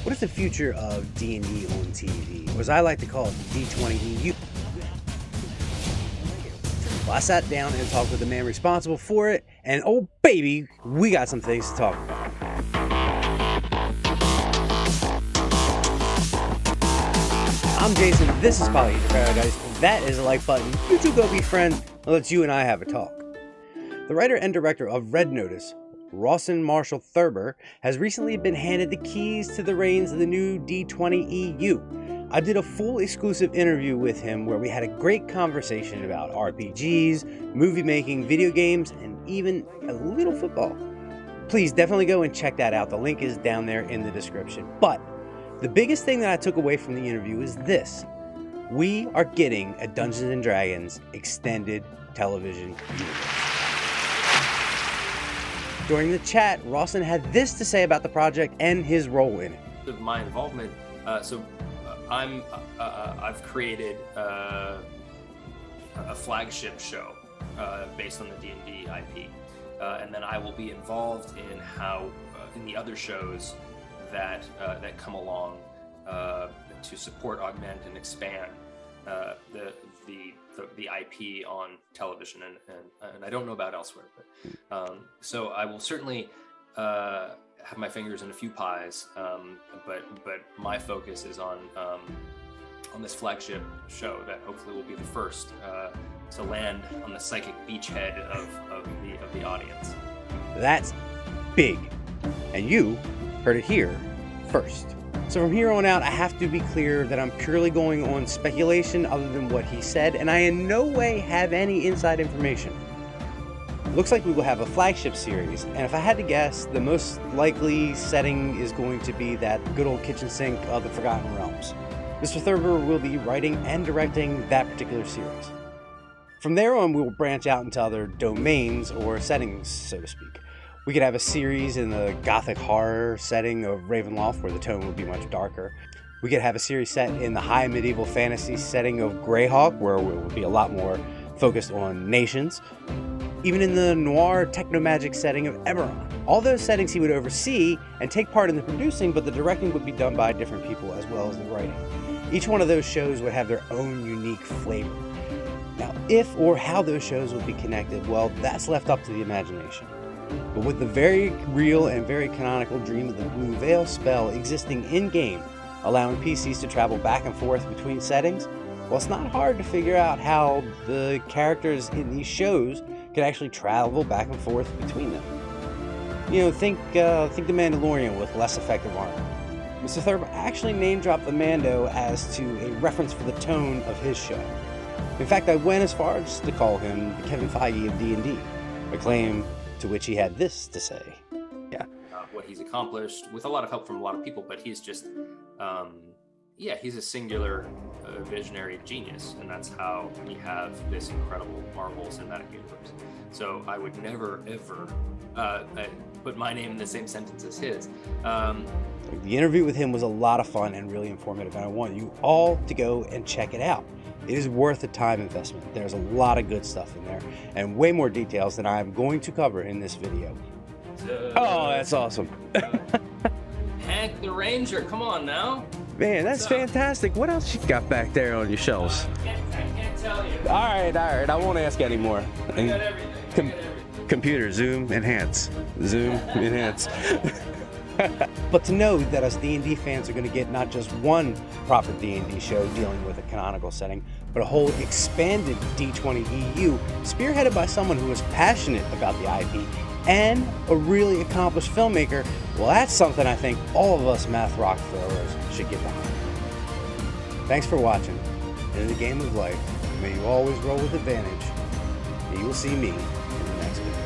What is the future of D&D on TV, or as I like to call it, D20EU? Well, I sat down and talked with the man responsible for it, and oh baby, we got some things to talk about. I'm Jason, this is Polyhedra Paradise, that is a like button, you two go be friends, and let's you and I have a talk. The writer and director of Red Notice, Rawson Thurber, has recently been handed the keys to the reins of the new D20EU. I did a full exclusive interview with him where we had a great conversation about RPGs, movie making, video games, and even a little football. Please definitely go and check that out. The link is down there in the description. But the biggest thing that I took away from the interview is this. We are getting a Dungeons & Dragons extended television universe. During the chat, Rawson had this to say about the project and his role in it. My involvement, I've created a flagship show based on the D&D IP, and then I will be involved in how in the other shows that come along to support, augment, and expand the IP on television, and I don't know about elsewhere, but so I will certainly have my fingers in a few pies, but my focus is on this flagship show that hopefully will be the first to land on the psychic beachhead of the audience. That's big, and you heard it here first. So from here on out, I have to be clear that I'm purely going on speculation other than what he said, and I in no way have any inside information. Looks like we will have a flagship series, and if I had to guess, the most likely setting is going to be that good old kitchen sink of the Forgotten Realms. Mr. Thurber will be writing and directing that particular series. From there on, we will branch out into other domains or settings, so to speak. We could have a series in the gothic horror setting of Ravenloft, where the tone would be much darker. We could have a series set in the high medieval fantasy setting of Greyhawk, where it would be a lot more focused on nations. Even in the noir techno-magic setting of Eberron. All those settings he would oversee and take part in the producing, but the directing would be done by different people as well as the writing. Each one of those shows would have their own unique flavor. Now, if or how those shows will be connected, well, that's left up to the imagination. But with the very real and very canonical dream of the Blue Veil spell existing in-game, allowing PCs to travel back and forth between settings, well, it's not hard to figure out how the characters in these shows could actually travel back and forth between them. You know, think the Mandalorian with less effective armor. Mr. Thurber actually name-dropped the Mando as to a reference for the tone of his show. In fact, I went as far as to call him the Kevin Feige of D&D, a claim to which he had this to say. Yeah. What he's accomplished with a lot of help from a lot of people, but he's just, he's a singular visionary genius, and that's how we have this incredible Marvel Cinematic Universe. So I would never, ever put my name in the same sentence as his. The interview with him was a lot of fun and really informative, and I want you all to go and check it out. It is worth the time investment. There's a lot of good stuff in there, and way more details than I'm going to cover in this video. Oh, that's awesome. Hank the Ranger, come on now. Man, that's fantastic. What else you got back there on your shelves? I can't tell you. All right, I won't ask anymore. I got everything. Computer, zoom, enhance. Zoom, enhance. But to know that us D&D fans are going to get not just one proper D&D show dealing with a canonical setting, but a whole expanded D20EU, spearheaded by someone who is passionate about the IP and a really accomplished filmmaker, well, that's something I think all of us math rock throwers should get behind. Thanks for watching. In the game of life, may you always roll with advantage, and you will see me in the next video.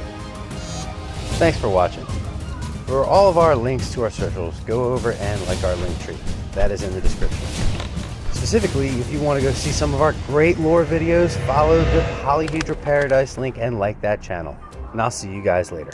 Thanks for watching. For all of our links to our socials, go over and like our link tree. That is in the description. Specifically, if you want to go see some of our great lore videos, follow the Polyhedra Paradise link and like that channel. And I'll see you guys later.